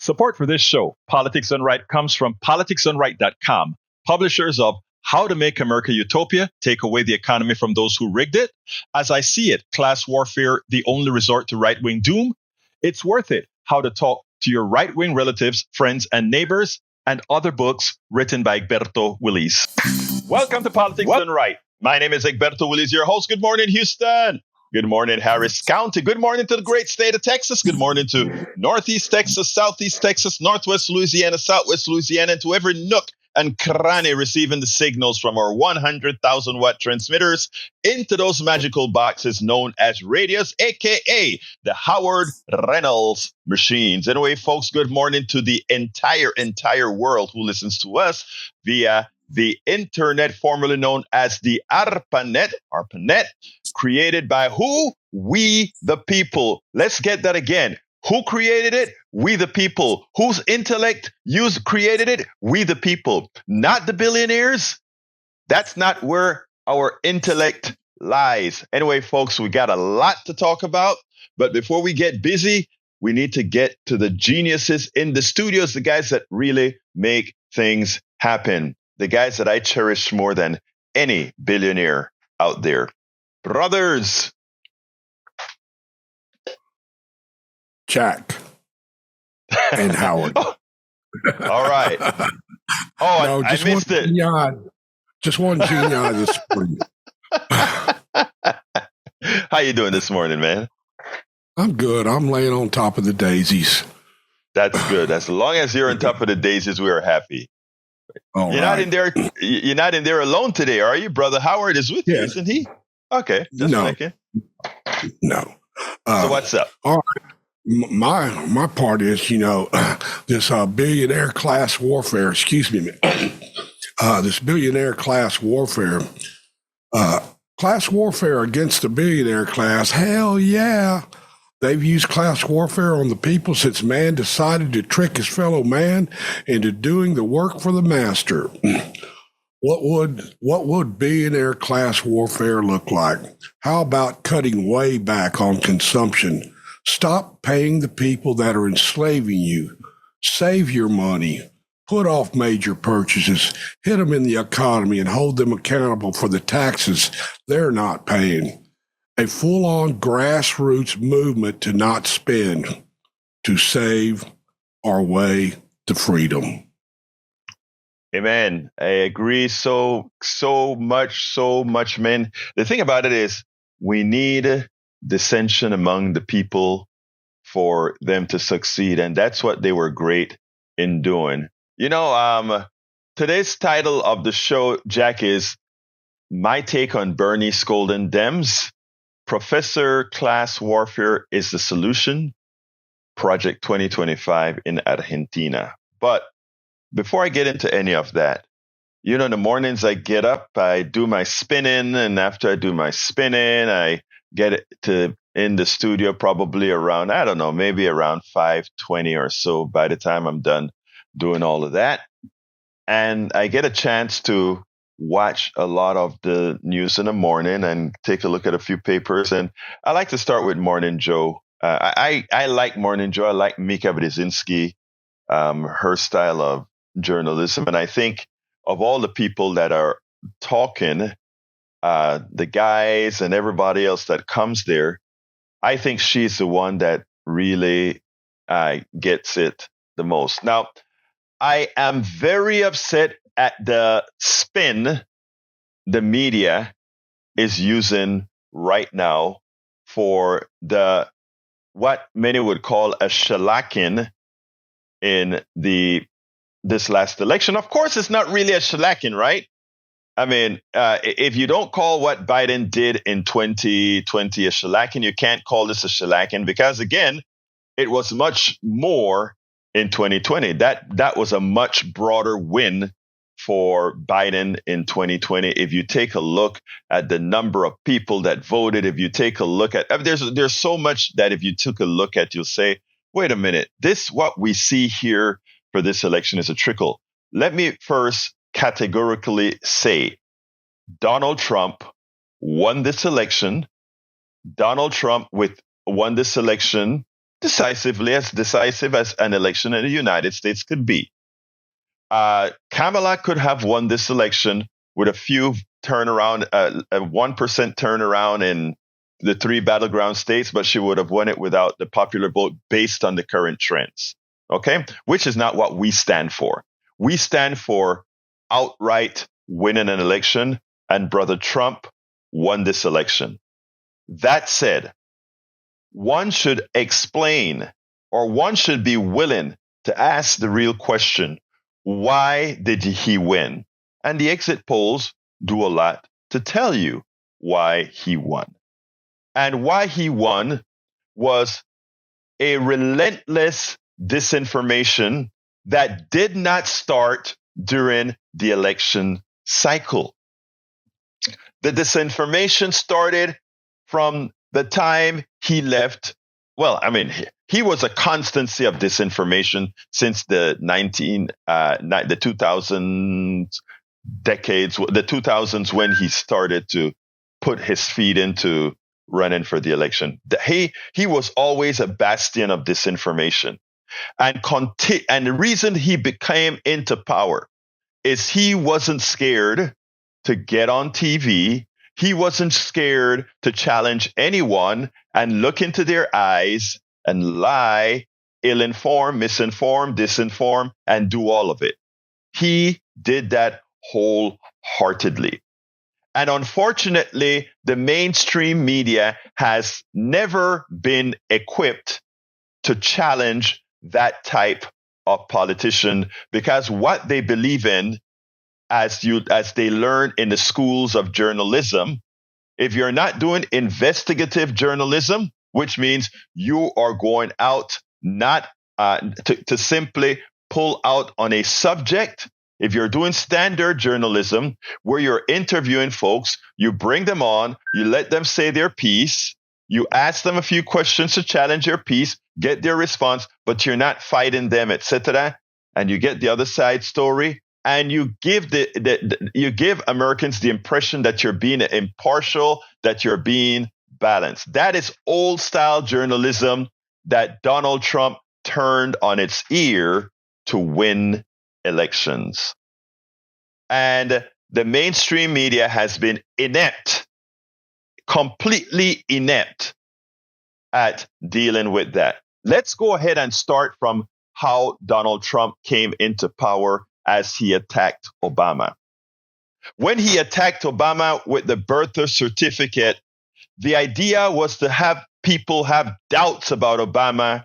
Support for this show, Politics Done Right, comes from politicsdoneright.com, publishers of How to Make America Utopia, Take Away the Economy from Those Who Rigged It, As I See It, Class Warfare, The Only Resort to Right-Wing Doom, It's Worth It, How to Talk to Your Right-Wing Relatives, Friends, and Neighbors, and other books written by Egberto, Willies. Welcome to Politics Done Right. My name is Egberto, Willies, your host. Good morning, Houston. Good morning, Harris County. Good morning to the great state of Texas. Good morning to Northeast Texas, Southeast Texas, Northwest Louisiana, Southwest Louisiana, and to every nook and cranny receiving the signals from our 100,000 watt transmitters into those magical boxes known as radios, aka the Howard Reynolds machines. Anyway, folks, good morning to the entire world who listens to us via the internet, formerly known as the ARPANET, created by who? We the people. Let's get that again. Who created it? We the people. Whose intellect created it? We the people. Not the billionaires. That's not where our intellect lies. Anyway, folks, we got a lot to talk about. But before we get busy, we need to get to the geniuses in the studios, the guys that really make things happen. The guys that I cherish more than any billionaire out there. Brothers. Jack and Howard. All right. Oh, no, I missed it. Just one genius this morning. How you doing this morning, man? I'm good. I'm laying on top of the daisies. That's good. As long as you're on top of the daisies, we are happy. You're not in there. You're not in there alone today, are you? Brother Howard is with you, isn't he? Okay, just checking. No. So what's up? All right. My part is, this billionaire class warfare. Excuse me, this billionaire class warfare. Class warfare against the billionaire class. Hell yeah. They've used class warfare on the people since man decided to trick his fellow man into doing the work for the master. What would billionaire class warfare look like? How about cutting way back on consumption? Stop paying the people that are enslaving you. Save your money. Put off major purchases. Hit them in the economy and hold them accountable for the taxes they're not paying. A full-on grassroots movement to not spend, to save our way to freedom. Amen. I agree so much, man. The thing about it is we need dissension among the people for them to succeed. And that's what they were great in doing. Today's title of the show, Jack, is My Take on Bernie Scolding Dems. Professor Class Warfare is the Solution, Project 2025 in Argentina. But before I get into any of that, in the mornings I get up, I do my spinning, and after I do my spinning, I get in the studio probably around, maybe around 5:20 or so by the time I'm done doing all of that. And I get a chance to watch a lot of the news in the morning and take a look at a few papers. And I like to start with Morning Joe. I like Morning Joe. I like Mika Brzezinski, her style of journalism. And I think of all the people that are talking, the guys and everybody else that comes there, I think she's the one that really gets it the most. Now, I am very upset at the spin the media is using right now for what many would call a shellacking in this last election. Of course, it's not really a shellacking, right? I mean, if you don't call what Biden did in 2020 a shellacking, you can't call this a shellacking because, again, it was much more in 2020. That was a much broader win for Biden in 2020. If you take a look at the number of people that voted, if you take a look at, there's so much that if you took a look at, you'll say, wait a minute, what we see here for this election is a trickle. Let me first categorically say Donald Trump won this election. Donald Trump won this election decisively, as decisive as an election in the United States could be. Kamala could have won this election with a few turnaround, a 1% turnaround in the three battleground states, but she would have won it without the popular vote based on the current trends. Okay? Which is not what we stand for. We stand for outright winning an election, and Brother Trump won this election. That said, one should explain, or one should be willing to ask the real question: why did he win? And the exit polls do a lot to tell you why he won. And why he won was a relentless disinformation that did not start during the election cycle. The disinformation started from the time he left. Well, I mean, he was a constancy of disinformation since the 2000s decades, the 2000s, when he started to put his feet into running for the election. He was always a bastion of disinformation. And the reason he became into power is he wasn't scared to get on TV. He wasn't scared to challenge anyone and look into their eyes and lie, ill-inform, misinform, disinform, and do all of it. He did that wholeheartedly. And unfortunately, the mainstream media has never been equipped to challenge that type of politician, because what they believe in, as they learn in the schools of journalism, if you're not doing investigative journalism, which means you are going out not to simply pull out on a subject. If you're doing standard journalism where you're interviewing folks, you bring them on, you let them say their piece, you ask them a few questions to challenge their piece, get their response, but you're not fighting them, etc. And you get the other side story, and you give you give Americans the impression that you're being impartial, that you're being balanced. That is old style journalism that Donald Trump turned on its ear to win elections. And the mainstream media has been inept, completely inept at dealing with that. Let's go ahead and start from how Donald Trump came into power as he attacked Obama. When he attacked Obama with the birther certificate, the idea was to have people have doubts about Obama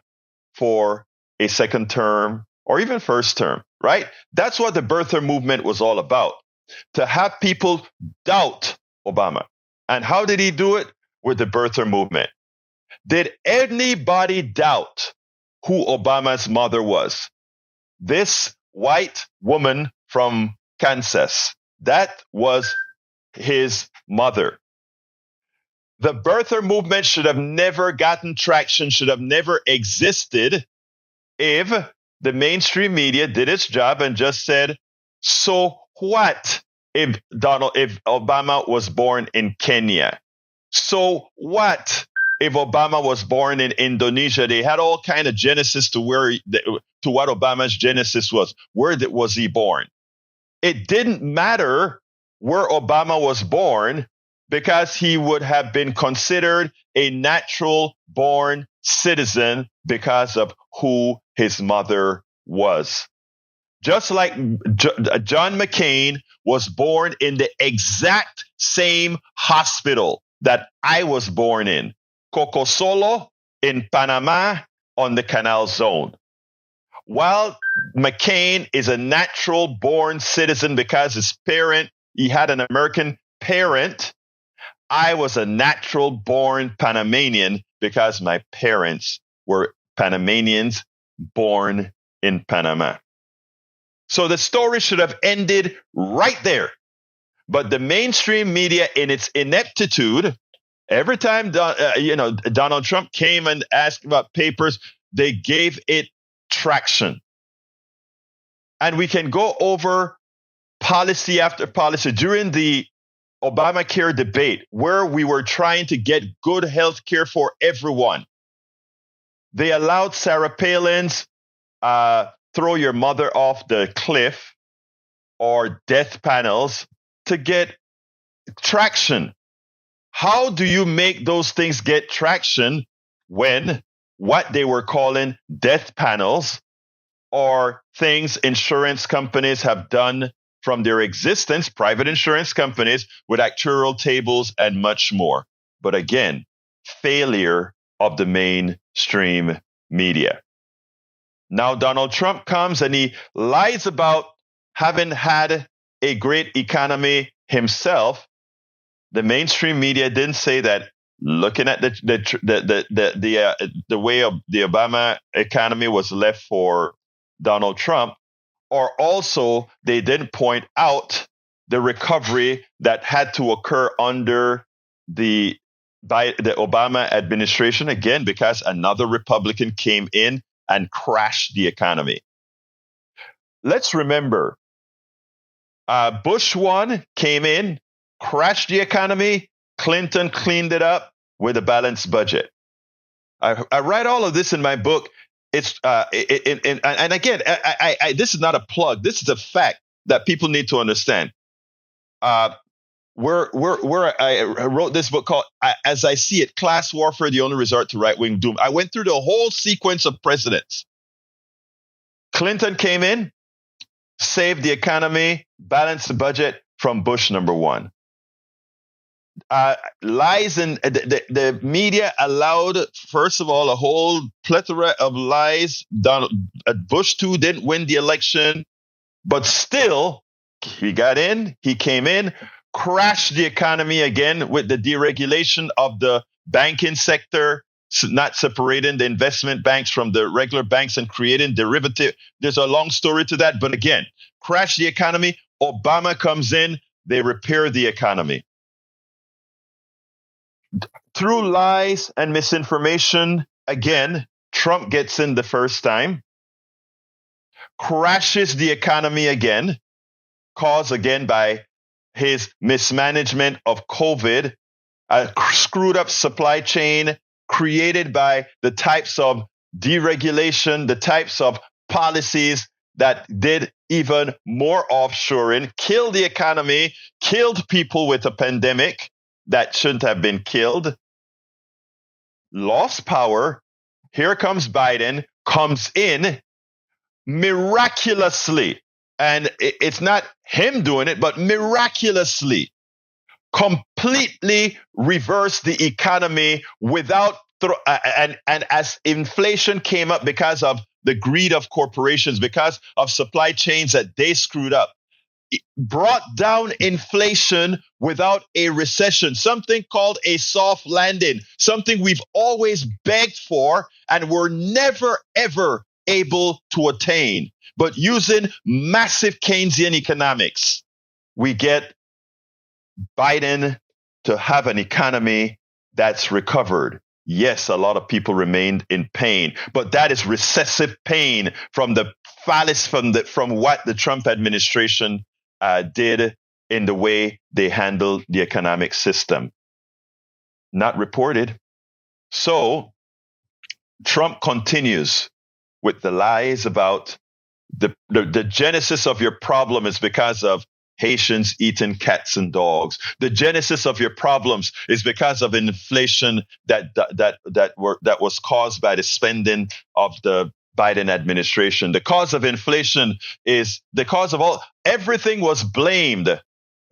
for a second term or even first term, right? That's what the birther movement was all about, to have people doubt Obama. And how did he do it? With the birther movement. Did anybody doubt who Obama's mother was? This white woman from Kansas. That was his mother. The birther movement should have never gotten traction, should have never existed if the mainstream media did its job and just said, so what if Obama was born in Kenya? So what if Obama was born in Indonesia? They had all kind of genesis to what Obama's genesis was. Where was he born? It didn't matter where Obama was born, because he would have been considered a natural born citizen because of who his mother was. Just like John McCain was born in the exact same hospital that I was born in, Cocosolo in Panama on the Canal Zone. While McCain is a natural born citizen because he had an American parent, I was a natural born Panamanian because my parents were Panamanians born in Panama. So the story should have ended right there. But the mainstream media, in its ineptitude, every time Donald Trump came and asked about papers, they gave it traction. And we can go over policy after policy during the Obamacare debate, where we were trying to get good health care for everyone. They allowed Sarah Palin's throw your mother off the cliff or death panels to get traction. How do you make those things get traction when what they were calling death panels or things insurance companies have done from their existence, private insurance companies with actuarial tables and much more? But again, failure of the mainstream media. Now Donald Trump comes and he lies about having had a great economy himself. The mainstream media didn't say that. Looking at the way of the Obama economy was left for Donald Trump, or also they didn't point out the recovery that had to occur under by the Obama administration, again, because another Republican came in and crashed the economy. Let's remember, Bush 1 came in, crashed the economy. Clinton cleaned it up with a balanced budget. I write all of this in my book. It's and again, this is not a plug. This is a fact that people need to understand. I wrote this book called As I See It, Class Warfare, the Only Resort to Right-Wing Doom. I went through the whole sequence of presidents. Clinton came in, saved the economy, balanced the budget from Bush number 1. Lies and the media allowed, first of all, a whole plethora of lies. Bush 2 didn't win the election, but still, he came in, crashed the economy again with the deregulation of the banking sector, not separating the investment banks from the regular banks and creating derivative. There's a long story to that, but again, crash the economy. Obama comes in, they repair the economy. Through lies and misinformation, again, Trump gets in the first time, crashes the economy again, caused again by his mismanagement of COVID, a screwed up supply chain created by the types of deregulation, the types of policies that did even more offshoring, killed the economy, killed people with a pandemic that shouldn't have been killed, lost power. Here comes Biden, comes in miraculously, and it's not him doing it, but miraculously, completely reversed the economy without, and as inflation came up because of the greed of corporations, because of supply chains that they screwed up, brought down inflation without a recession, something called a soft landing, something we've always begged for and were never, ever able to attain. But using massive Keynesian economics, we get Biden to have an economy that's recovered. Yes, a lot of people remained in pain, but that is recessive pain from the fallacy, from what the Trump administration did in the way they handled the economic system. Not reported. So Trump continues with the lies about the genesis of your problem is because of Haitians eating cats and dogs. The genesis of your problems is because of inflation that was caused by the spending of the Biden administration. The cause of inflation is the cause of everything was blamed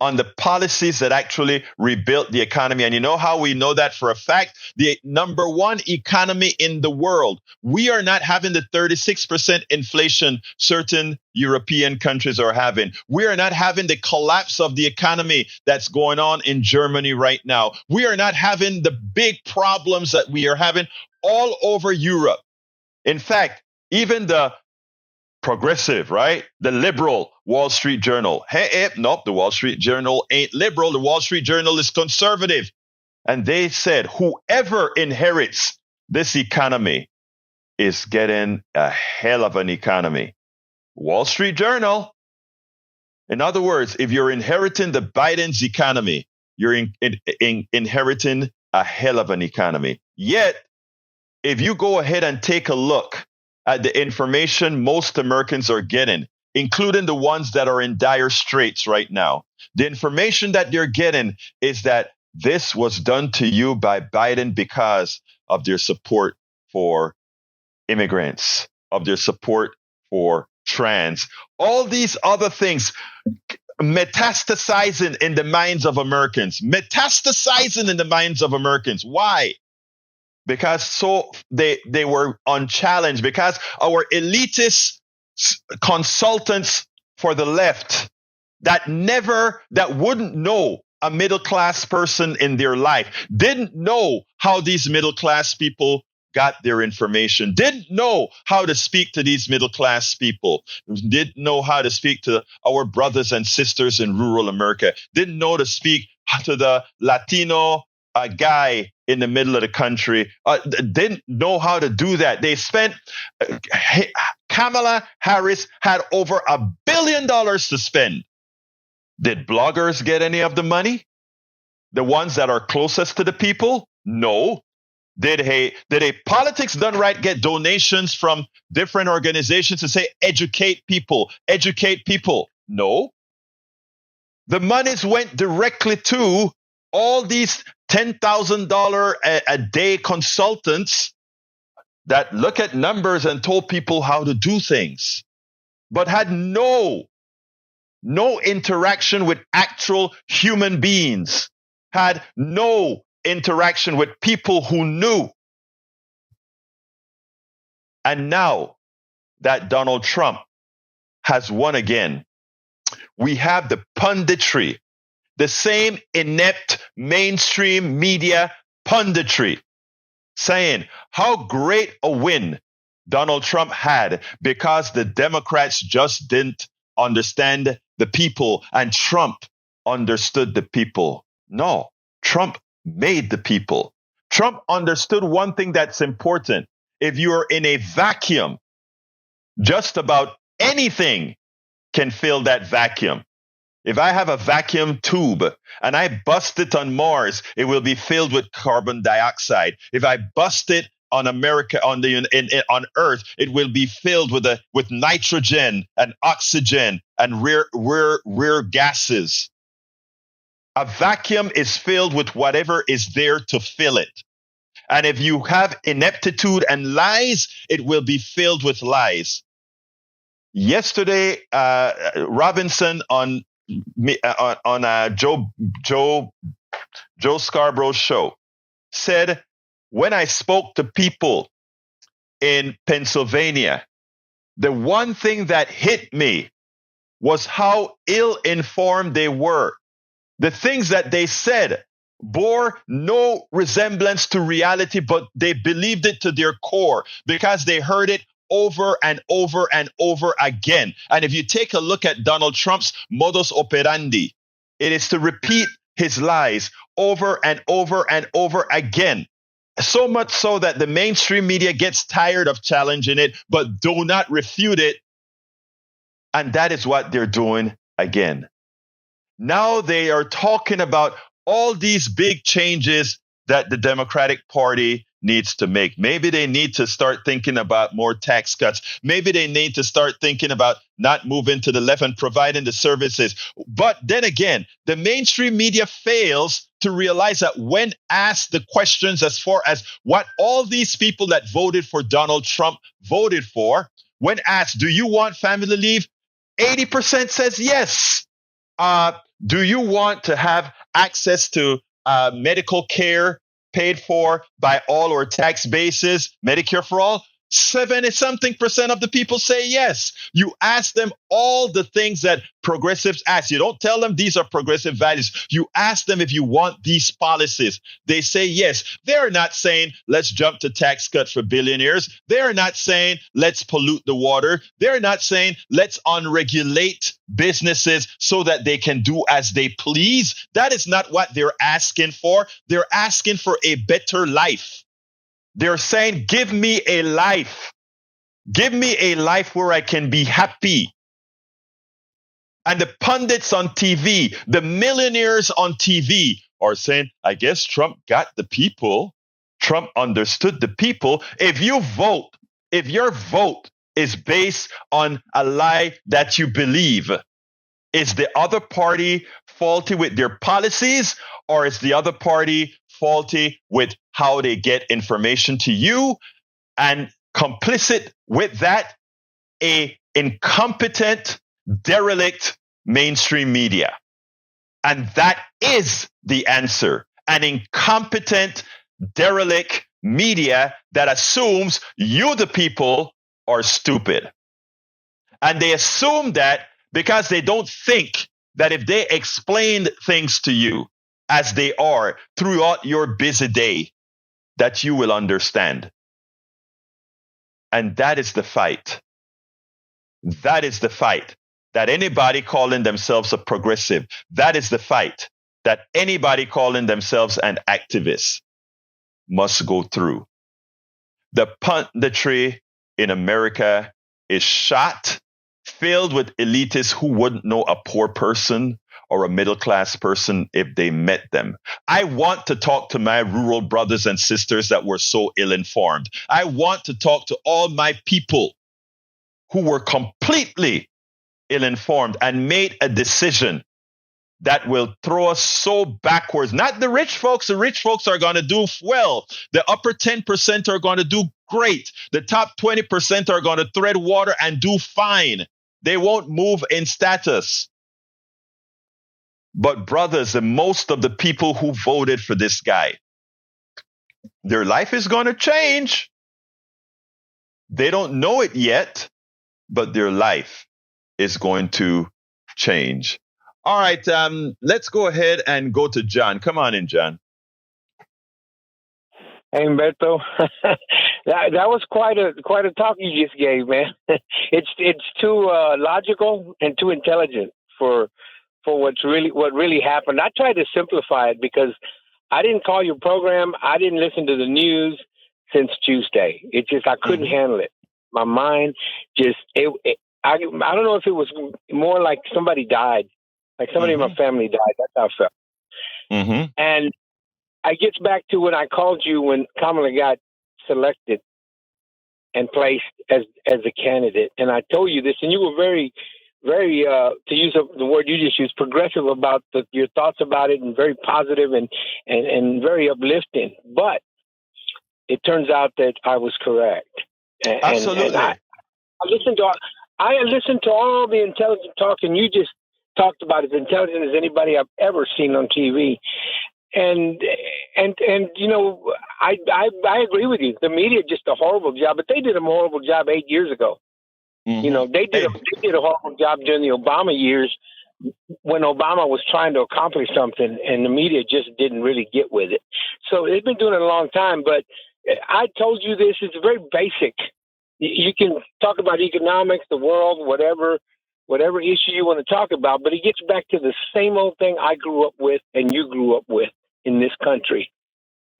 on the policies that actually rebuilt the economy. And you know how we know that for a fact? The number one economy in the world. We are not having the 36% inflation certain European countries are having. We are not having the collapse of the economy that's going on in Germany right now. We are not having the big problems that we are having all over Europe. In fact, even the progressive, right? The liberal Wall Street Journal. Nope, the Wall Street Journal ain't liberal. The Wall Street Journal is conservative. And they said, whoever inherits this economy is getting a hell of an economy. Wall Street Journal. In other words, if you're inheriting the Biden's economy, you're inheriting a hell of an economy. Yet, if you go ahead and take a look at the information most Americans are getting, including the ones that are in dire straits right now, the information that they're getting is that this was done to you by Biden because of their support for immigrants, of their support for trans, all these other things metastasizing in the minds of Americans, metastasizing in the minds of Americans. Why? Because they were unchallenged, because our elitist consultants for the left that wouldn't know a middle class person in their life, didn't know how these middle class people got their information, didn't know how to speak to these middle class people, didn't know how to speak to our brothers and sisters in rural America, didn't know to speak to the Latino guy in the middle of the country, didn't know how to do that. They spent, Kamala Harris had over $1 billion to spend. Did bloggers get any of the money? The ones that are closest to the people? No. Did a politics done right get donations from different organizations to say educate people? No. The monies went directly to all these $10,000 a day consultants that look at numbers and told people how to do things, but had no interaction with actual human beings, had no interaction with people who knew. And now that Donald Trump has won again, we have the punditry, the same inept mainstream media punditry, saying how great a win Donald Trump had because the Democrats just didn't understand the people and Trump understood the people. No, Trump made the people. Trump understood one thing that's important. If you're in a vacuum, just about anything can fill that vacuum. If I have a vacuum tube and I bust it on Mars, it will be filled with carbon dioxide. If I bust it on America, on Earth, it will be filled with nitrogen and oxygen and rare gases. A vacuum is filled with whatever is there to fill it. And if you have ineptitude and lies, it will be filled with lies. Yesterday, Robinson on Joe Scarborough's show said, when I spoke to people in Pennsylvania, the one thing that hit me was how ill-informed they were. The things that they said bore no resemblance to reality, but they believed it to their core because they heard it over and over and over again. And if you take a look at Donald Trump's modus operandi, it is to repeat his lies over and over and over again. So much so that the mainstream media gets tired of challenging it, but do not refute it. And that is what they're doing again. Now they are talking about all these big changes that the Democratic Party needs to make. Maybe they need to start thinking about more tax cuts. Maybe they need to start thinking about not moving to the left and providing the services. But then again, the mainstream media fails to realize that when asked the questions as far as what all these people that voted for Donald Trump voted for, when asked, do you want family leave? 80% says yes. Do you want to have access to medical care paid for by all or tax basis, Medicare for all? 70-something% of the people say yes. You ask them all the things that progressives ask. You don't tell them these are progressive values. You ask them if you want these policies. They say yes. They're not saying let's jump to tax cut for billionaires. They're not saying let's pollute the water. They're not saying let's unregulate businesses so that they can do as they please. That is not what they're asking for. They're asking for a better life. They're saying, give me a life. Give me a life where I can be happy. And the pundits on TV, the millionaires on TV are saying, I guess Trump got the people. Trump understood the people. If your vote is based on a lie that you believe, is the other party faulty with their policies, or is the other party faulty with how they get information to you? And complicit with that, a incompetent, derelict mainstream media. And that is the answer. An incompetent, derelict media that assumes you, the people, are stupid. And they assume that because they don't think that if they explained things to you as they are throughout your busy day, that you will understand. And that is the fight. That is the fight. That anybody calling themselves a progressive, that is the fight that anybody calling themselves an activist must go through. The punditry in America is shot, filled with elitists who wouldn't know a poor person or a middle class person if they met them. I want to talk to my rural brothers and sisters that were so ill-informed. I want to talk to all my people who were completely ill-informed and made a decision that will throw us so backwards. Not the rich folks. The rich folks are going to do well. The upper 10% are going to do great. The top 20% are going to tread water and do fine. They won't move in status. But brothers, the most of the people who voted for this guy, their life is going to change. They don't know it yet, but their life is going to change. All right, let's go ahead and go to John. Come on in, John. Hey, Egberto, that was quite a talk you just gave, man. It's too logical and too intelligent for what really happened. I tried to simplify it because I didn't call your program. I didn't listen to the news since Tuesday. It just I couldn't handle it. My mind just I don't know if it was more like somebody died. Like somebody in my family died. That's how I felt. And I gets back to when I called you when Kamala got selected and placed as a candidate. And I told you this, and you were very, very, to use the word you just used, progressive about your thoughts about it, and very positive and very uplifting. But it turns out that I was correct. Absolutely. And I listened to all the intelligent talk, and you just talked about as intelligent as anybody I've ever seen on TV. And you know, I agree with you. The media did a horrible job, but they did a horrible job 8 years ago. You know, they did a horrible job during the Obama years when Obama was trying to accomplish something, and the media just didn't really get with it. So they've been doing it a long time. But I told you this; it's very basic. You can talk about economics, the world, whatever issue you want to talk about, but it gets back to the same old thing I grew up with and you grew up with in this country,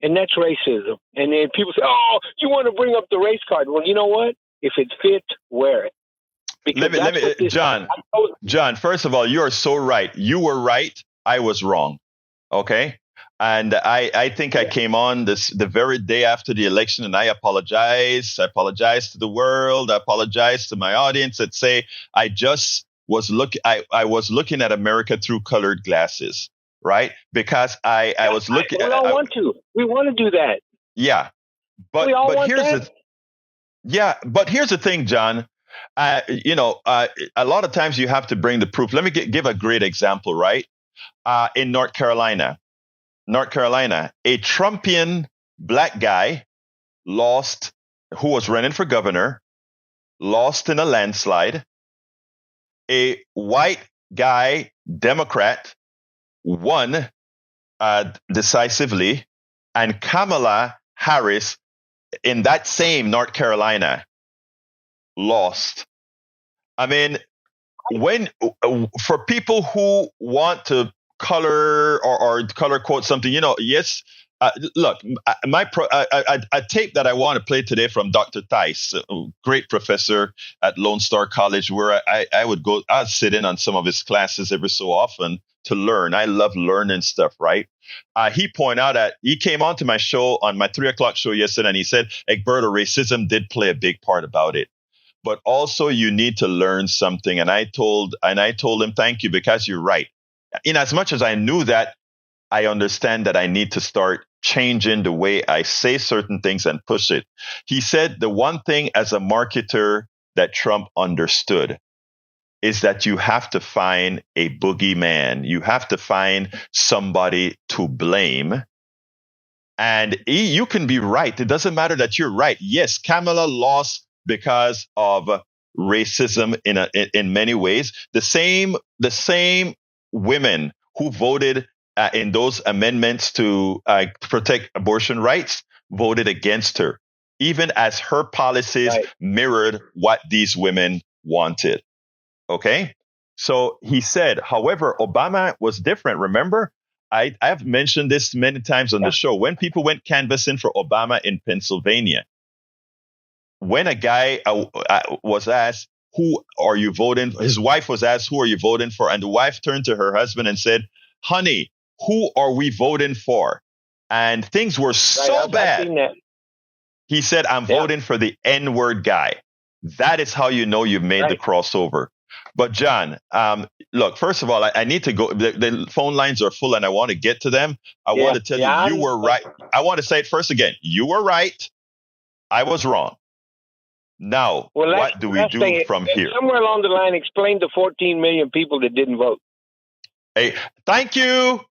and that's racism. And then people say, "Oh, you want to bring up the race card?" Well, you know what? If it fits, wear it. Let me, John. First of all, you are so right. You were right. I was wrong. Okay. And I think I came on the very day after the election, and I apologize. I apologize to the world. I apologize to my audience and say I just was I was looking at America through colored glasses, right? Because I was looking. We all want to. We want to do that. Yeah, but here's the thing, John. You know, a lot of times you have to bring the proof. Let me give a great example, right? In North Carolina, a Trumpian black guy lost, who was running for governor, lost in a landslide. A white guy, Democrat, won decisively, and Kamala Harris in that same North Carolina lost. I mean, for people who want to color or color quote something, you know, yes. Look, a tape that I want to play today from Dr. Theis, a great professor at Lone Star College, where I'd sit in on some of his classes every so often to learn. I love learning stuff, right? He pointed out that he came onto my show on my 3:00 show yesterday, and he said, Egberto, racism did play a big part about it. But also you need to learn something. And I told him, thank you, because you're right. In as much as I knew that, I understand that I need to start changing the way I say certain things and push it. He said the one thing as a marketer that Trump understood is that you have to find a boogeyman. You have to find somebody to blame. And you can be right. It doesn't matter that you're right. Yes, Kamala lost because of racism in many ways. The same women who voted in those amendments to protect abortion rights voted against her, even as her policies mirrored what these women wanted. Okay? So he said, however, Obama was different. Remember, I've mentioned this many times on the show. When people went canvassing for Obama in Pennsylvania, when a guy was asked, who are you voting for? His wife was asked, who are you voting for? And the wife turned to her husband and said, honey, who are we voting for? And things were so bad. He said, I'm voting for the N-word guy. That is how you know you've made the crossover. But John, look, first of all, I need to go. The phone lines are full and I want to get to them. I want to tell you were right. I want to say it first again. You were right. I was wrong. Now, what do we do from here? Somewhere along the line, explain the 14 million people that didn't vote. Hey, thank you.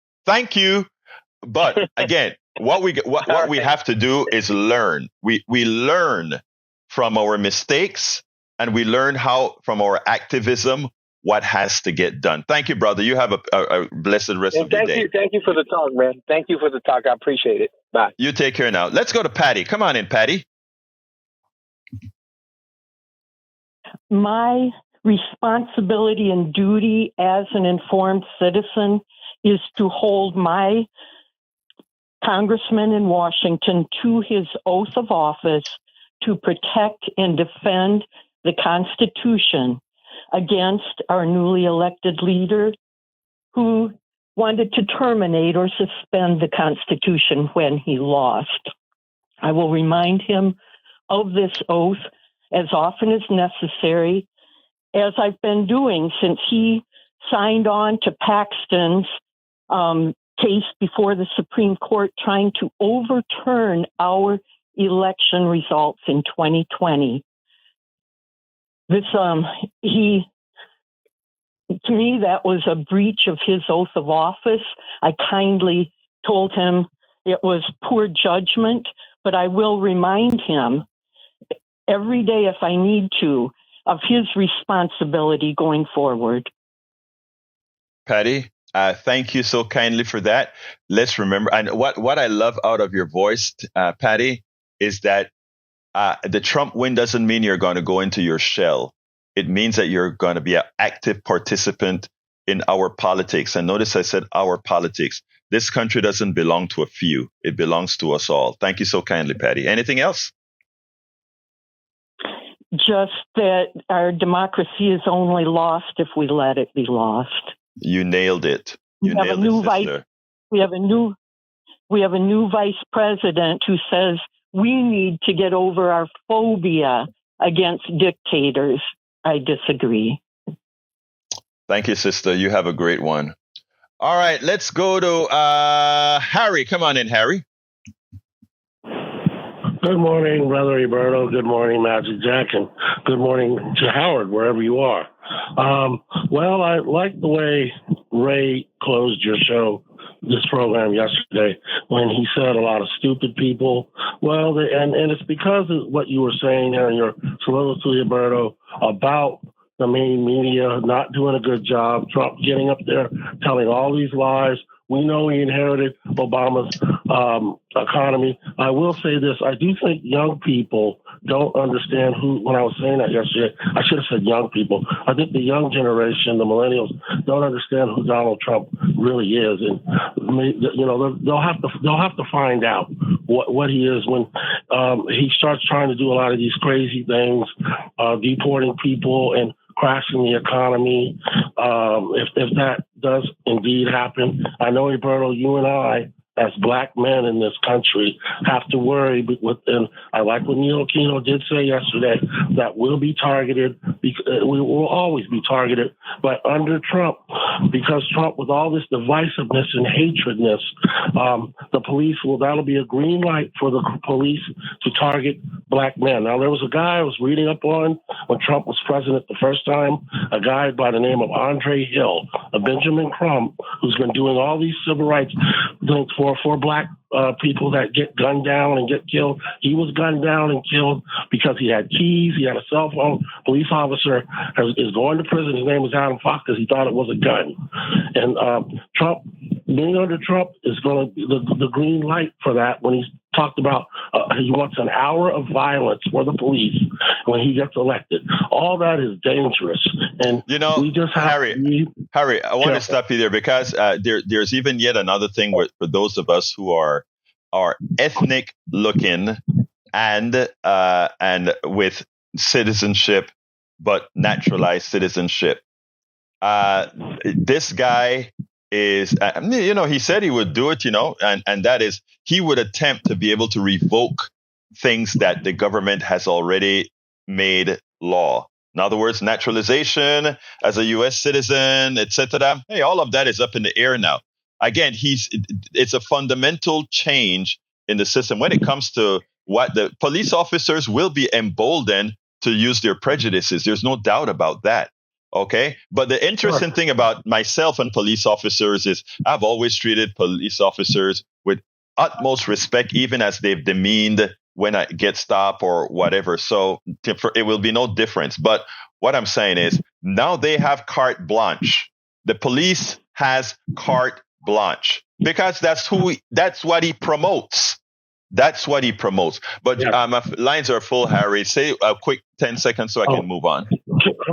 But again, what we have to do is learn. We learn from our mistakes, and we learn how from our activism what has to get done. Thank you, brother. You have a blessed rest of your day. Thank you for the talk, man. Thank you for the talk. I appreciate it. Bye. You take care now. Let's go to Patty. Come on in, Patty. My responsibility and duty as an informed citizen is to hold my congressman in Washington to his oath of office to protect and defend the Constitution against our newly elected leader who wanted to terminate or suspend the Constitution when he lost. I will remind him of this oath as often as necessary, as I've been doing since he signed on to Paxton's case before the Supreme Court trying to overturn our election results in 2020. To me, that was a breach of his oath of office. I kindly told him it was poor judgment, but I will remind him every day, if I need to, of his responsibility going forward. Patty, thank you so kindly for that. Let's remember, and what I love out of your voice, Patty, is that the Trump win doesn't mean you're going to go into your shell. It means that you're going to be an active participant in our politics. And notice I said our politics. This country doesn't belong to a few. It belongs to us all. Thank you so kindly, Patty. Anything else? Just that our democracy is only lost if we let it be lost. You nailed it. We have a new vice president who says we need to get over our phobia against dictators. I disagree. Thank you, sister. You have a great one. All right, let's go to Harry. Come on in, Harry. Good morning, Brother Egberto. Good morning, Magic Jack, and good morning to Howard, wherever you are. Well, I like the way Ray closed your show, this program yesterday, when he said a lot of stupid people. Well, and it's because of what you were saying there in your soliloquy, Egberto, about the main media not doing a good job, Trump getting up there, telling all these lies. We know he inherited Obama's economy. I will say this. I do think young people don't understand when I was saying that yesterday, I should have said young people. I think the young generation, the millennials, don't understand who Donald Trump really is. And, they'll have to find out what he is when he starts trying to do a lot of these crazy things, deporting people and crashing the economy. If that does indeed happen, I know, Egberto, you and I, as black men in this country, have to worry. And I like what Neil Aquino did say yesterday, that we'll be targeted. We will always be targeted. But under Trump, because Trump, with all this divisiveness and hatredness, the police that'll be a green light for the police to target black men. Now, there was a guy I was reading up on when Trump was president the first time, a guy by the name of Andre Hill, a Benjamin Crump, who's been doing all these civil rights things for black people that get gunned down and get killed. He was gunned down and killed because he had keys, he had a cell phone. Police officer is going to prison. His name was Adam Fox because he thought it was a gun. And Trump, being under Trump, is going to be the green light for that when he's talked about he wants an hour of violence for the police when he gets elected. All that is dangerous. And we just have Harry, I want to stop you there because there's even yet another thing for those of us who are ethnic looking and with citizenship, but naturalized citizenship. This guy is, he said he would do it, and that is he would attempt to be able to revoke things that the government has already made law. In other words, naturalization as a U.S. citizen, etc. Hey, all of that is up in the air now. Again, it's a fundamental change in the system when it comes to what the police officers will be emboldened to use their prejudices. There's no doubt about that. Okay. But the interesting thing about myself and police officers is I've always treated police officers with utmost respect, even as they've demeaned when I get stopped or whatever. So it will be no difference. But what I'm saying is now they have carte blanche. The police has carte blanche because that's what he promotes. That's what he promotes. But my lines are full, Harry. Say a quick 10 seconds so I can move on. I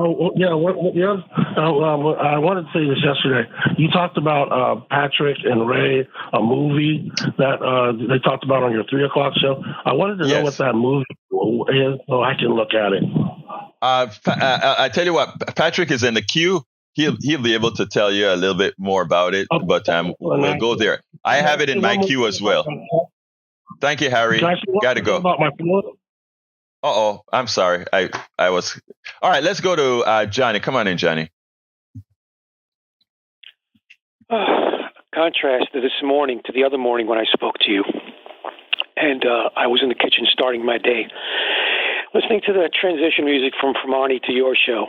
wanted to say this yesterday. You talked about Patrick and Ray, a movie that they talked about on your 3 o'clock show. I wanted to know what that movie is so I can look at it. I tell you what, Patrick is in the queue. He'll be able to tell you a little bit more about it, but we'll go there. I have it in my queue as well. Thank you, Harry. Got to go. I'm sorry. I was. All right, let's go to Johnny. Come on in, Johnny. Contrast to this morning to the other morning when I spoke to you. And I was in the kitchen starting my day, listening to the transition music from Arnie to your show.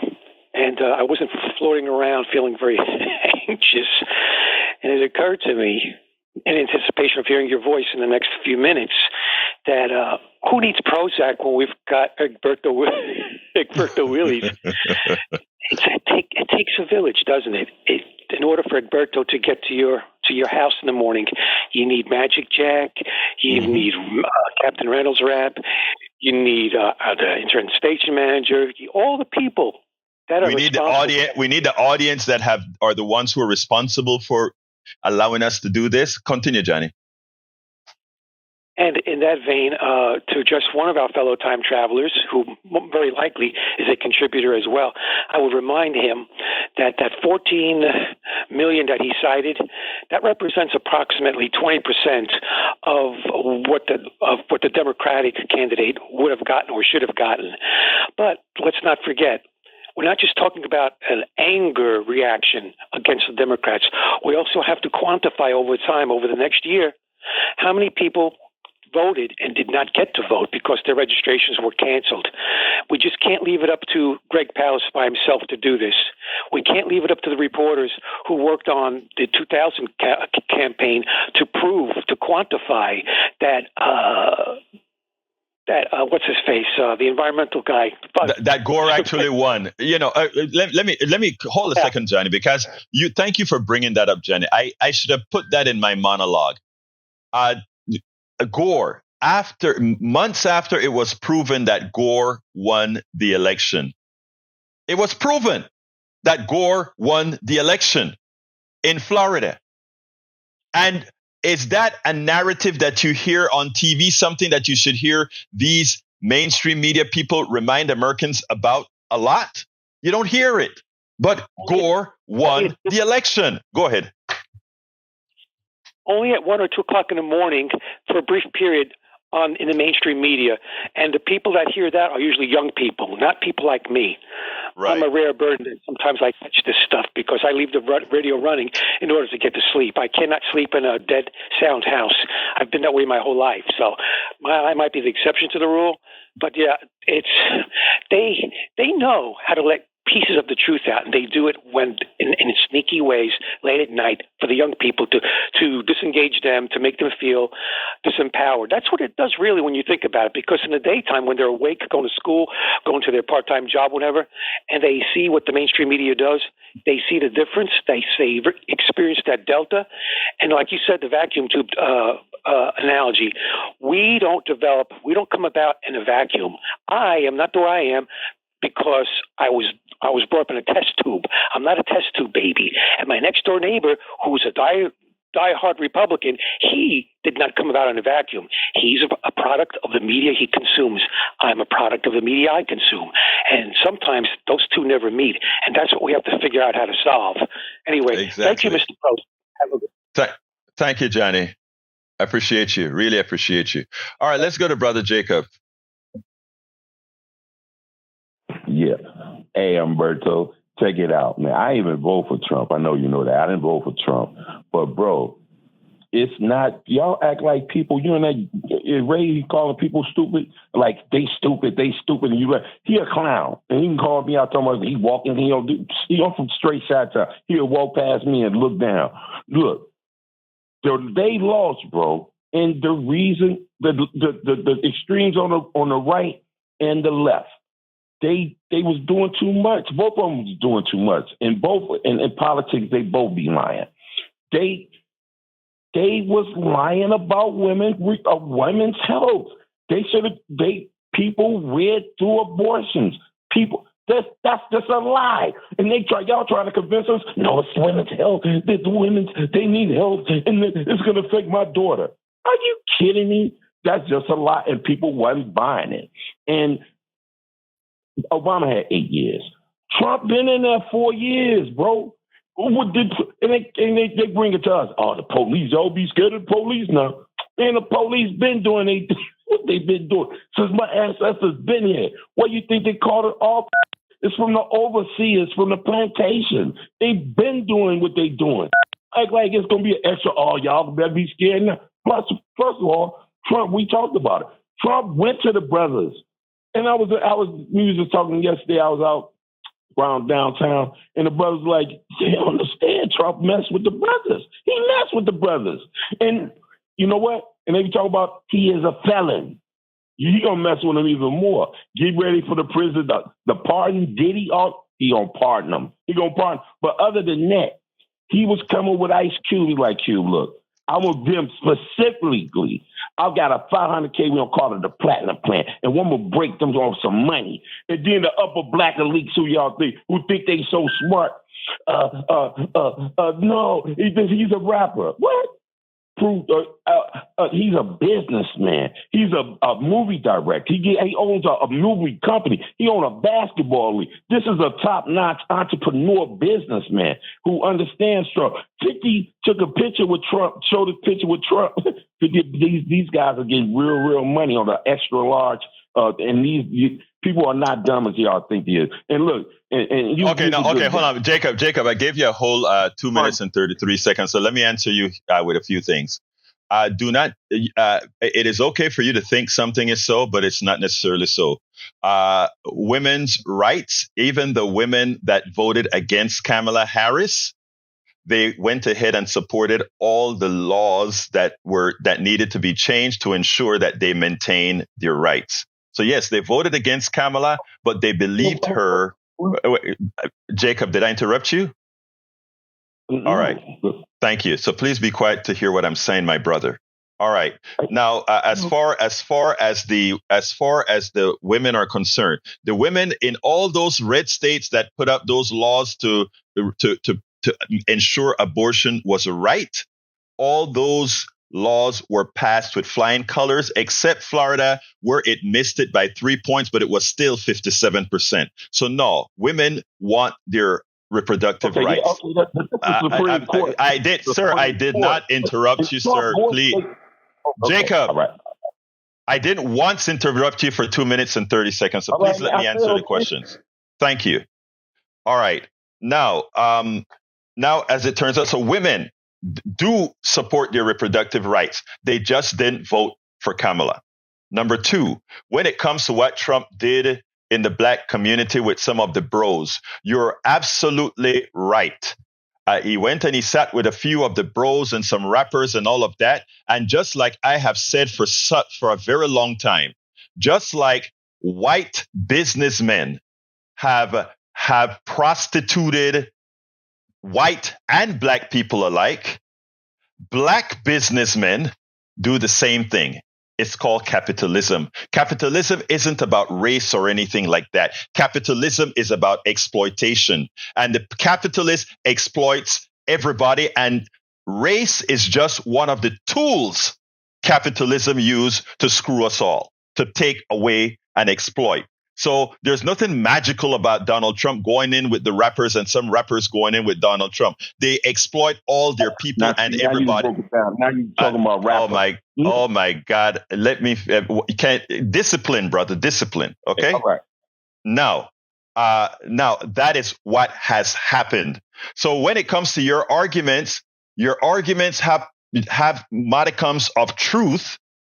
And I wasn't floating around feeling very anxious. And it occurred to me, in anticipation of hearing your voice in the next few minutes, that who needs Prozac when we've got Egberto Willies? It takes a village, doesn't it? In order for Egberto to get to your house in the morning, you need Magic Jack, you need Captain Reynolds rap, you need the internet station manager, all the people that are responsible. We need the audience that are the ones who are responsible for allowing us to do this. Continue, Johnny. And in that vein, to just one of our fellow time travelers, who very likely is a contributor as well, I would remind him that 14 million that he cited, that represents approximately 20% of what the Democratic candidate would have gotten or should have gotten. But let's not forget, we're not just talking about an anger reaction against the Democrats. We also have to quantify over time, over the next year, how many people voted and did not get to vote because their registrations were canceled. We just can't leave it up to Greg Palast by himself to do this. We can't leave it up to the reporters who worked on the 2000 campaign to quantify that what's his face, the environmental guy. That Gore actually won. Let me hold a second, Johnny, because thank you for bringing that up, Johnny. I should have put that in my monologue. Gore, months after it was proven that Gore won the election, it was proven that Gore won the election in Florida. And is that a narrative that you hear on TV, something that you should hear these mainstream media people remind Americans about a lot? You don't hear it. But Gore won the election. Go ahead. Only at 1 or 2 o'clock in the morning for a brief period in the mainstream media. And the people that hear that are usually young people, not people like me. Right. I'm a rare bird, and sometimes I catch this stuff because I leave the radio running in order to get to sleep. I cannot sleep in a dead sound house. I've been that way my whole life. So I might be the exception to the rule. But yeah, they know how to let pieces of the truth out, and they do it when in sneaky ways late at night for the young people to disengage them, to make them feel disempowered. That's what it does really when you think about it, because in the daytime when they're awake, going to school, going to their part-time job, whatever, and they see what the mainstream media does, they see the difference, they experience that delta. And like you said, the vacuum tube analogy, we don't come about in a vacuum. I am not the way I am because I was brought up in a test tube. I'm not a test tube baby. And my next door neighbor, who's a diehard Republican, he did not come about in a vacuum. He's a product of the media he consumes. I'm a product of the media I consume. And sometimes those two never meet. And that's what we have to figure out how to solve. Anyway, Exactly. Thank you, Mr. Post. Have a good Thank you, Johnny. I appreciate you. Really appreciate you. All right, let's go to Brother Jacob. Yeah. Hey, Egberto, check it out, man. I didn't even vote for Trump. I know you know that. I didn't vote for Trump. But, bro, it's not, y'all act like people, you know, that Ray calling people stupid, like they stupid. And you like, he a clown. And he can call me out talking about he walking, he on from straight shots out. He'll walk past me and look down. Look, they lost, bro. And the reason, the extremes on the right and the left, they was doing too much. Both of them was doing too much. And both in politics, they both be lying. They was lying about women's health. People read through abortions. That's just a lie. And y'all trying to convince us, no, it's women's health. They need help, and it's going to affect my daughter. Are you kidding me? That's just a lie, and people wasn't buying it. And Obama had 8 years. Trump been in there 4 years, bro. And they bring it to us. Oh, the police. Y'all be scared of the police now. And the police been doing what they've been doing since my ancestors been here. What you think they called it off? It's from the overseers, from the plantation. They've been doing what they doing. Act like it's gonna be an extra. Oh, y'all better be scared now. Plus, first of all, Trump. We talked about it. Trump went to the brothers. And we was just talking yesterday. I was out around downtown, and the brothers were like, they don't understand. Trump messed with the brothers. He messed with the brothers. And you know what? And they talk about he is a felon. He gonna mess with him even more. Get ready for the prison. The pardon. He gonna pardon him. He gonna pardon. But other than that, he was coming with Ice Cube. He's like, Cube, look, I will them specifically. I've got a 500K, we don't call it the platinum plan, and one will break them off some money. And then the upper black elites who think they so smart. No, he's a rapper. What? He's a businessman. He's a movie director. He owns a movie company. He owns a basketball league. This is a top-notch entrepreneur businessman who understands Trump. 50 took a picture with Trump, showed a picture with Trump. These guys are getting real money on the extra large. And these people are not dumb as y'all think they is. And look, hold on, Jacob. I gave you a whole 2 minutes and 33 seconds. So let me answer you with a few things. It is okay for you to think something is so, but it's not necessarily so. Women's rights, even the women that voted against Kamala Harris, they went ahead and supported all the laws that needed to be changed to ensure that they maintain their rights. So yes, they voted against Kamala, but they believed her. Jacob, did I interrupt you? All right. Thank you. So please be quiet to hear what I'm saying, my brother. All right. Now, as far as the women are concerned, the women in all those red states that put up those laws to ensure abortion was a right, all those laws were passed with flying colors, except Florida, where it missed it by 3 points, but it was still 57%. So no, women want their reproductive rights. That's the Supreme Court. I did, sir. I did not interrupt you, sir. Please, Jacob. All right. I didn't once interrupt you for 2 minutes and 30 seconds. So please let me answer the questions. Thank you. All right. Now, as it turns out, so women do support their reproductive rights. They just didn't vote for Kamala. Number two, when it comes to what Trump did in the black community with some of the bros, you're absolutely right. He went and he sat with a few of the bros and some rappers and all of that. And just like I have said for a very long time, just like white businessmen have prostituted white and black people alike, black businessmen do the same thing. It's called capitalism. Capitalism isn't about race or anything like that. Capitalism is about exploitation. And the capitalist exploits everybody. And race is just one of the tools capitalism used to screw us all, to take away and exploit. So there's nothing magical about Donald Trump going in with the rappers and some rappers going in with Donald Trump. They exploit all their people and everybody. Now you're talking about rappers. Oh my God! Let me. You can't discipline, brother. Discipline. Okay. All right. Now that is what has happened. So when it comes to your arguments have modicums of truth,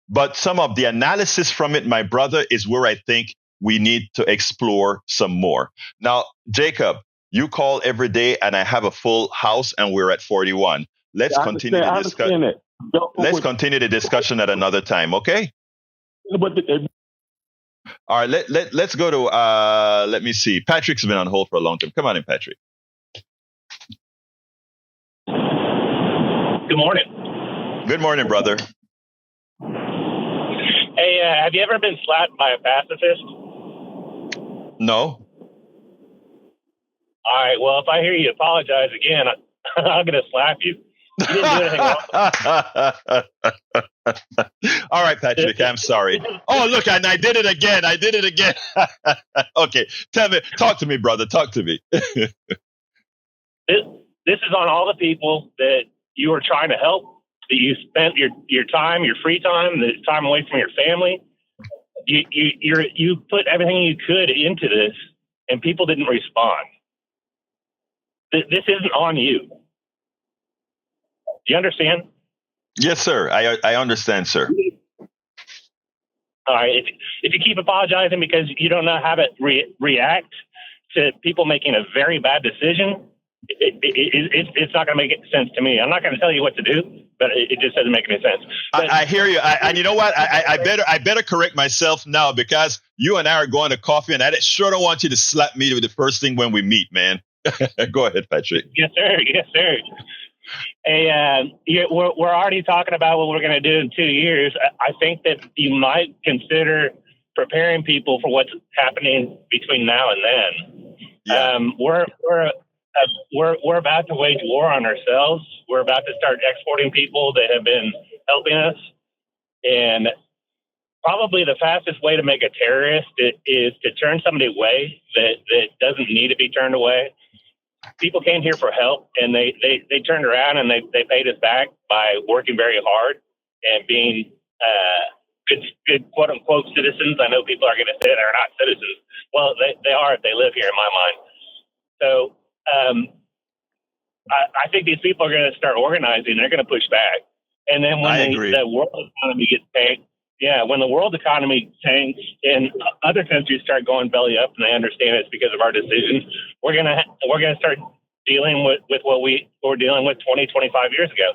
but some of the analysis from it, my brother, is where I think we need to explore some more. Now, Jacob, you call every day and I have a full house and we're at 41. Let's continue the discussion. Let's continue the discussion at another time, okay? All right, let's go to, let me see. Patrick's been on hold for a long time. Come on in, Patrick. Good morning. Good morning, brother. Hey, have you ever been slapped by a pacifist? No. All right, well, if I hear you apologize again, I'm going to slap you. You didn't do anything wrong. All right, Patrick, I'm sorry. Oh, look, and I did it again. Okay, talk to me, brother. Talk to me. This is on all the people that you are trying to help, that you spent your time, your free time, the time away from your family. You put everything you could into this, and people didn't respond. This isn't on you. Do you understand? Yes, sir. I understand, sir. All right. If you keep apologizing because you don't know how to react to people making a very bad decision, it's not going to make sense to me. I'm not going to tell you what to do, but it just doesn't make any sense. I hear you. And you know what? I better correct myself now, because you and I are going to coffee, and I sure don't want you to slap me with the first thing when we meet, man. Go ahead, Patrick. Yes, sir. Yes, sir. Hey, we're already talking about what we're going to do in 2 years. I think that you might consider preparing people for what's happening between now and then. Yeah. We're about to wage war on ourselves. We're about to start exporting people that have been helping us. And probably the fastest way to make a terrorist is to turn somebody away that doesn't need to be turned away. People came here for help, and they turned around and they paid us back by working very hard and being good quote unquote citizens. I know people are going to say they're not citizens. Well, they are if they live here, in my mind. So I think these people are going to start organizing. They're going to push back, and then when the world economy gets tanked, when the world economy tanks and other countries start going belly up, and they understand it's because of our decisions, we're gonna start dealing with what we were dealing with 20, 25 years ago.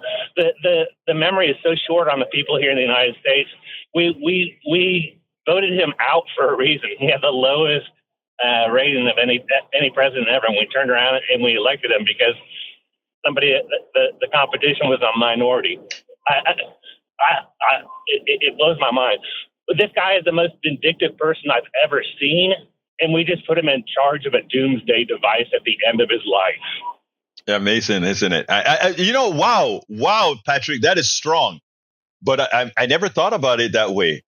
The memory is so short on the people here in the United States. We voted him out for a reason. He had the lowest rating of any president ever, and we turned around and we elected him because the competition was a minority. It blows my mind. But this guy is the most vindictive person I've ever seen, and we just put him in charge of a doomsday device at the end of his life. Amazing, isn't it? Wow, Patrick, that is strong. but I never thought about it that way.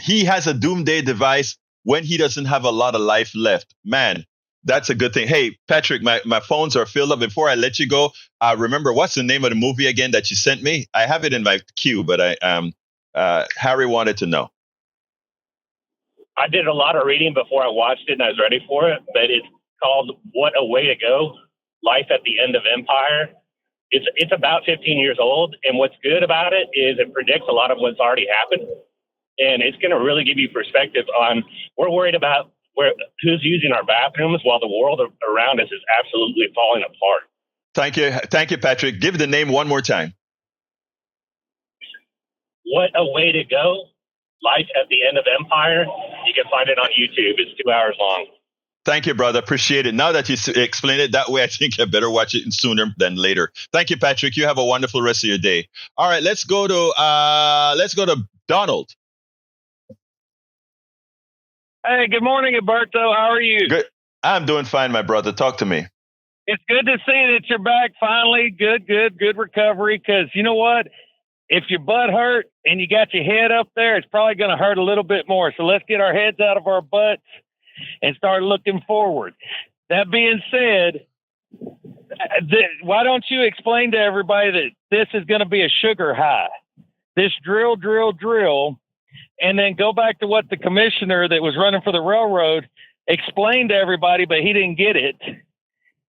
He has a doomsday device when he doesn't have a lot of life left. Man, that's a good thing. Hey, Patrick, my phones are filled up. Before I let you go, remember, what's the name of the movie again that you sent me? I have it in my queue, but Harry wanted to know. I did a lot of reading before I watched it and I was ready for it, but it's called What a Way to Go, Life at the End of Empire. It's about 15 years old, and what's good about it is it predicts a lot of what's already happened, and it's going to really give you perspective on, we're worried about who's using our bathrooms while the world around us is absolutely falling apart. Thank you, Patrick. Give the name one more time. What a Way to Go, Life at the End of Empire. You can find it on YouTube. It's 2 hours long. Thank you, brother. Appreciate it. Now that you explained it that way, I think I better watch it sooner than later. Thank you, Patrick. You have a wonderful rest of your day. All right, let's go to Donald. Hey, good morning, Egberto. How are you? Good. I'm doing fine, my brother. Talk to me. It's good to see that you're back finally. Good recovery. Because you know what? If your butt hurt and you got your head up there, it's probably going to hurt a little bit more. So let's get our heads out of our butts and start looking forward. That being said, why don't you explain to everybody that this is going to be a sugar high? This drill, and then go back to what the commissioner that was running for the railroad explained to everybody, but he didn't get it,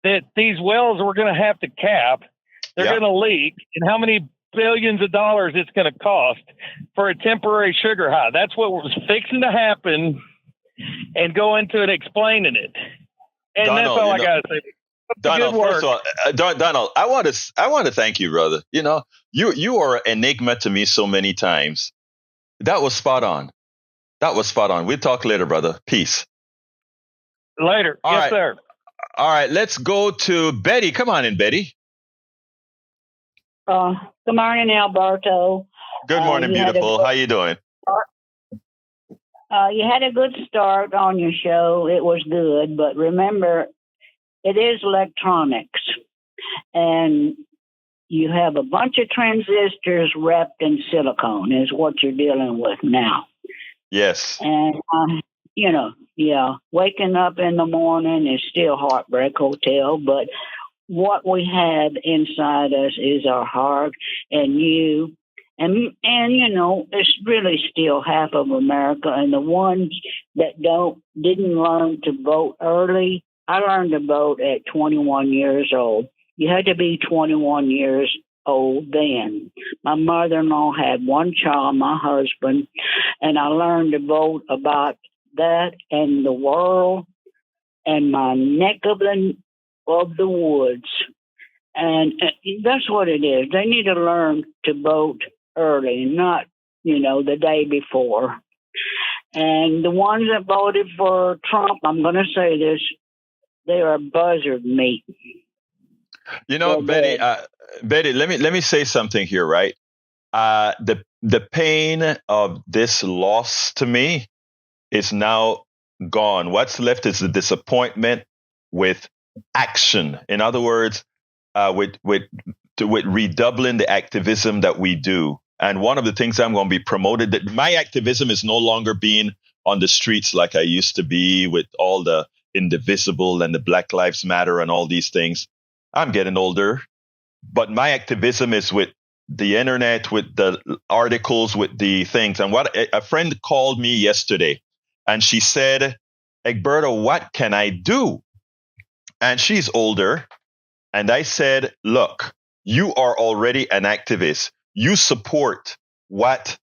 that these wells we're going to have to cap. They're going to leak, and how many billions of dollars it's going to cost for a temporary sugar high. That's what was fixing to happen, and go into it explaining it. And Donald, that's all I got to say. Donald, first of all, Donald, I want to thank you, brother. You know, you are an enigma to me so many times. That was spot on. We'll talk later, brother. Peace. Later. All yes, right. sir. All right, let's go to Betty. Come on in, Betty. Good morning, Egberto. Good morning, beautiful. How you doing? You had a good start on your show. It was good, but remember, it is electronics, and you have a bunch of transistors wrapped in silicone is what you're dealing with now. Yes. And, waking up in the morning is still Heartbreak Hotel, but what we have inside us is our heart and you. And it's really still half of America. And the ones that didn't learn to vote early, I learned to vote at 21 years old. You had to be 21 years old then. My mother-in-law had one child, my husband, and I learned to vote about that and the world and my neck of the woods. And that's what it is. They need to learn to vote early, not, the day before. And the ones that voted for Trump, I'm going to say this, they are buzzard meat. Betty, let me say something here, right? The pain of this loss to me is now gone. What's left is the disappointment with action. In other words, with redoubling the activism that we do. And one of the things I'm going to be promoted, that my activism is no longer being on the streets like I used to be with all the indivisible and the Black Lives Matter and all these things. I'm getting older, but my activism is with the internet, with the articles, with the things. And what a friend called me yesterday and she said, Egberto, what can I do? And she's older. And I said, look, you are already an activist. You support what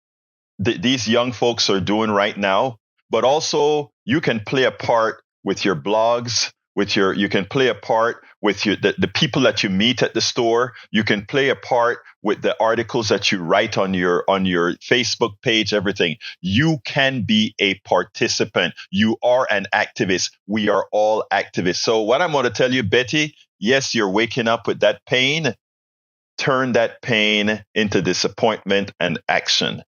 these young folks are doing right now, but also you can play a part with your blogs, you can play a part with the people that you meet at the store. You can play a part with the articles that you write on your Facebook page, everything. You can be a participant. You are an activist. We are all activists. So what I'm going to tell you, Betty, yes, you're waking up with that pain. Turn that pain into disappointment and action,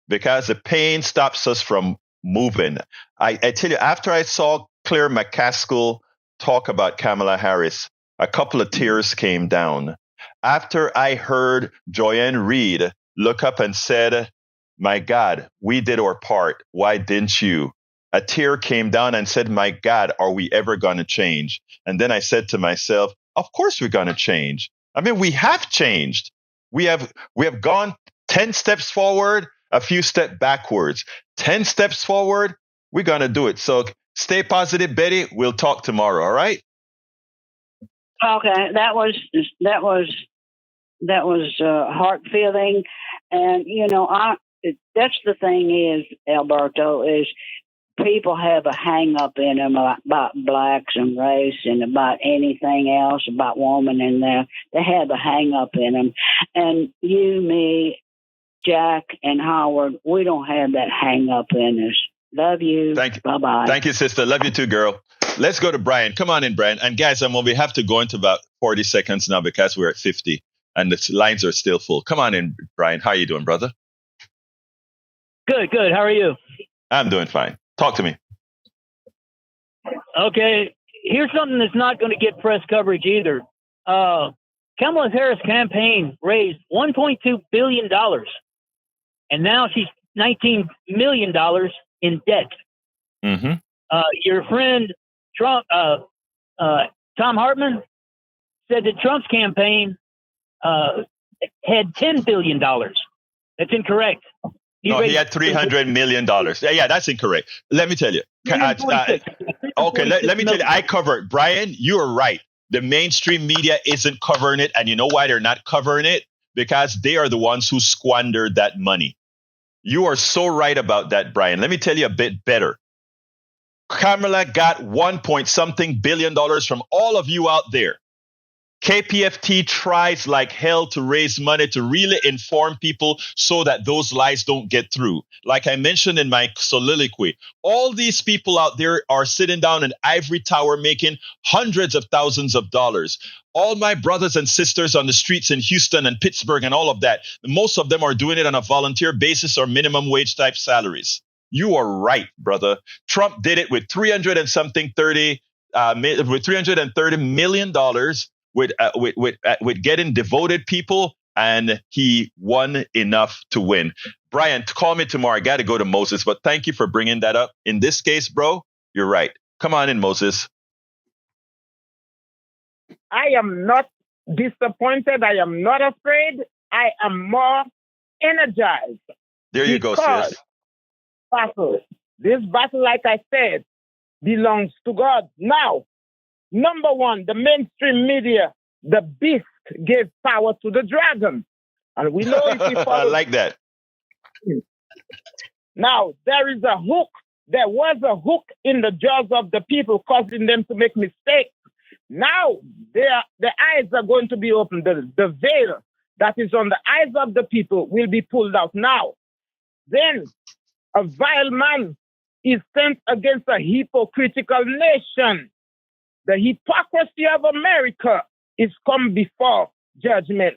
because the pain stops us from moving. I tell you, after I saw Claire McCaskill talk about Kamala Harris, a couple of tears came down. After I heard Joanne Reed look up and said, my God, we did our part. Why didn't you? A tear came down and said, my God, are we ever going to change? And then I said to myself, of course we're going to change. I mean, we have changed. We have gone 10 steps forward, a few steps backwards. 10 steps forward, we're going to do it. So stay positive, Betty. We'll talk tomorrow, all right? Okay, that was heart feeling, and that's the thing is, Egberto, is people have a hang up in them about blacks and race and about anything else, about woman in there. They have a hang up in them, and you, me, Jack, and Howard, we don't have that hang up in us. Love you. Thank you. Bye-bye. Thank you, sister. Love you too, girl. Let's go to Brian. Come on in, Brian. And guys, we have to go into about 40 seconds now because we're at 50 and the lines are still full. Come on in, Brian. How are you doing, brother? Good. How are you? I'm doing fine. Talk to me. Okay. Here's something that's not going to get press coverage either. Kamala Harris' campaign raised $1.2 billion, and now she's $19 million in debt. Mm-hmm. Your friend Trump, Tom Hartman, said that Trump's campaign had $10 billion. That's incorrect. He had $300 million. Yeah, that's incorrect. Let me tell you. Okay, let me tell you. I covered. Brian, you are right. The mainstream media isn't covering it. And you know why they're not covering it? Because they are the ones who squandered that money. You are so right about that, Brian. Let me tell you a bit better. Kamala got $1 billion from all of you out there. KPFT tries like hell to raise money to really inform people so that those lies don't get through. Like I mentioned in my soliloquy, all these people out there are sitting down in ivory tower making hundreds of thousands of dollars. All my brothers and sisters on the streets in Houston and Pittsburgh and all of that, most of them are doing it on a volunteer basis or minimum wage type salaries. You are right, brother. Trump did it with $330 million with getting devoted people, and he won enough to win. Brian, call me tomorrow. I got to go to Moses, but thank you for bringing that up. In this case, bro, you're right. Come on in, Moses. I am not disappointed. I am not afraid. I am more energized. There you go, sis. This battle, like I said, belongs to God. Now, number one, the mainstream media, the beast gave power to the dragon. And we know if we follow... I like that. Now, there is a hook. There was a hook in the jaws of the people, causing them to make mistakes. Now, the eyes are going to be opened. The veil that is on the eyes of the people will be pulled out now. Then, a vile man is sent against a hypocritical nation. The hypocrisy of America is come before judgment.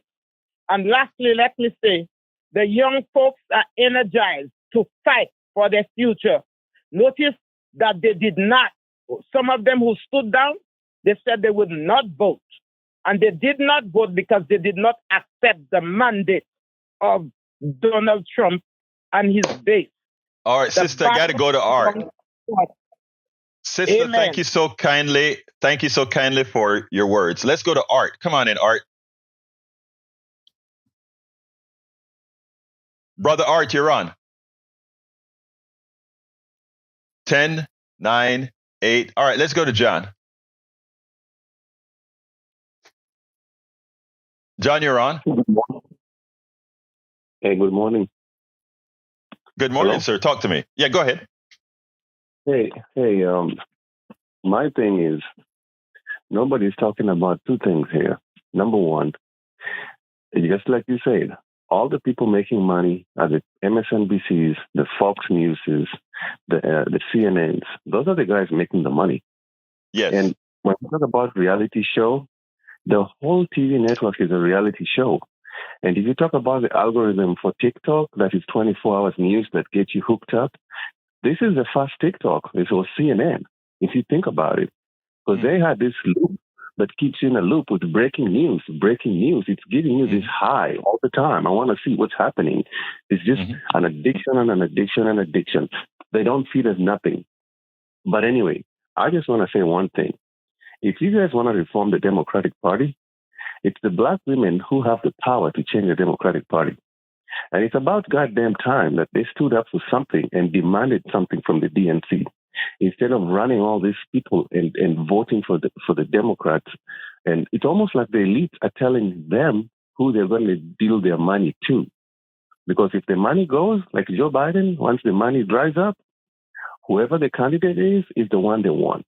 And lastly, let me say, the young folks are energized to fight for their future. Notice that they did not, some of them who stood down, they said they would not vote. And they did not vote because they did not accept the mandate of Donald Trump and his base. All right, sister, I got to go to Art. Sister, Amen. Thank you so kindly. Thank you so kindly for your words. Let's go to Art. Come on in, Art. Brother Art, you're on. 10, 9, 8. All right, let's go to John. John, you're on. Good morning. Hey, good morning. Good morning, Hello? sir. Talk to me. Yeah, go ahead. Hey, my thing is, nobody's talking about two things here. Number one, just like you said, all the people making money are the MSNBCs, the Fox Newses, the CNNs. Those are the guys making the money. Yes. And when we talk about reality show, the whole TV network is a reality show. And if you talk about the algorithm for TikTok, that is 24 hours news that gets you hooked up, this is the first TikTok. This was CNN, if you think about it. Because they had this loop that keeps you in a loop with breaking news. Breaking news, it's giving you this high all the time. I want to see what's happening. It's just an addiction and an addiction and addiction. They don't feed us nothing. But anyway, I just want to say one thing. If you guys want to reform the Democratic Party, it's the black women who have the power to change the Democratic Party. And it's about goddamn time that they stood up for something and demanded something from the DNC. Instead of running all these people and voting for the Democrats. And it's almost like the elites are telling them who they're going to deal their money to. Because if the money goes, like Joe Biden, once the money dries up, whoever the candidate is the one they want.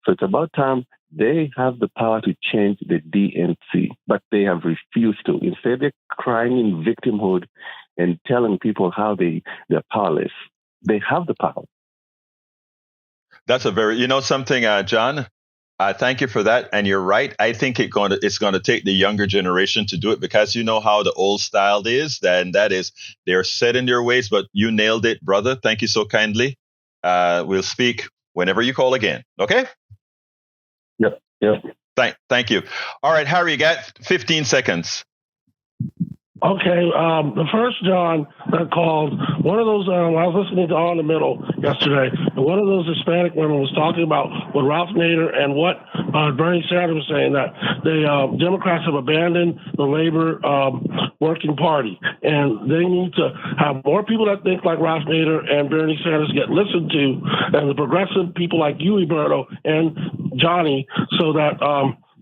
So it's about time they have the power to change the DNC, but they have refused to. Instead, they're crying in victimhood and telling people how they're powerless. They have the power. That's a very, something, John, thank you for that. And you're right. I think it's going to take the younger generation to do it, because you know how the old style is, and that is they're set in their ways, but you nailed it, brother. Thank you so kindly. We'll speak whenever you call again. Okay? Yep. Thank you. All right, Harry, you got 15 seconds. Okay, the first John that called, one of those, I was listening to On the Middle yesterday, and one of those Hispanic women was talking about what Ralph Nader and what Bernie Sanders was saying, that the Democrats have abandoned the labor working party, and they need to have more people that think like Ralph Nader and Bernie Sanders get listened to, and the progressive people like you, Egberto, and Johnny, so that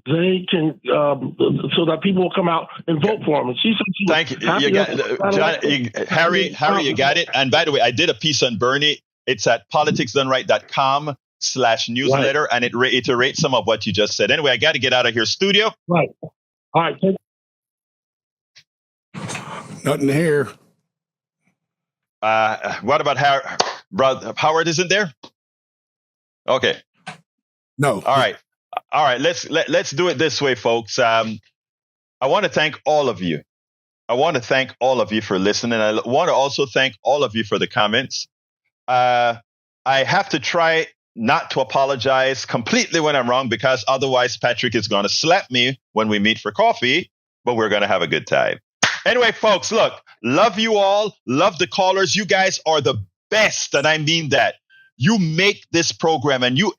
they can, so that people will come out and vote for them. And she said, "Thank you, Harry. You got it." And by the way, I did a piece on Bernie. It's at politicsdoneright.com/newsletter, right. And it reiterates some of what you just said. Anyway, I got to get out of here, studio. Right. All right. Nothing here. What about Howard? Isn't there? Okay. No. All right, let's do it this way, folks. I want to thank all of you. I want to thank all of you for listening. I want to also thank all of you for the comments. I have to try not to apologize completely when I'm wrong, because otherwise Patrick is going to slap me when we meet for coffee, but we're going to have a good time. Anyway, folks, look, love you all. Love the callers. You guys are the best, and I mean that. You make this program, and you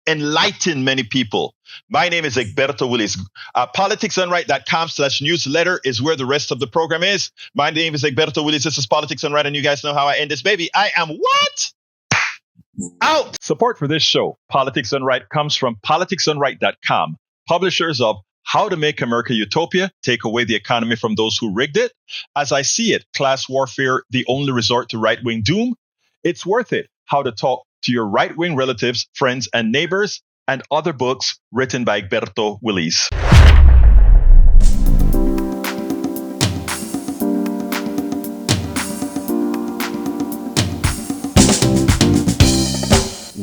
enlighten many people. My name is Egberto Willies. politicsdoneright.com/newsletter is where the rest of the program is. My name is Egberto Willies. This is Politics Done Right, and you guys know how I end this baby. I am what? Out. Support for this show, Politics Done Right, comes from politicsdoneright.com, publishers of How to Make America Utopia, Take Away the Economy from Those Who Rigged It, As I See It, Class Warfare, The Only Resort to Right-Wing Doom, It's Worth It, How to Talk to Your Right-Wing Relatives, Friends, and Neighbors, and other books written by Egberto Willies.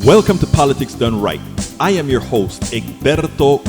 Welcome to Politics Done Right. I am your host, Egberto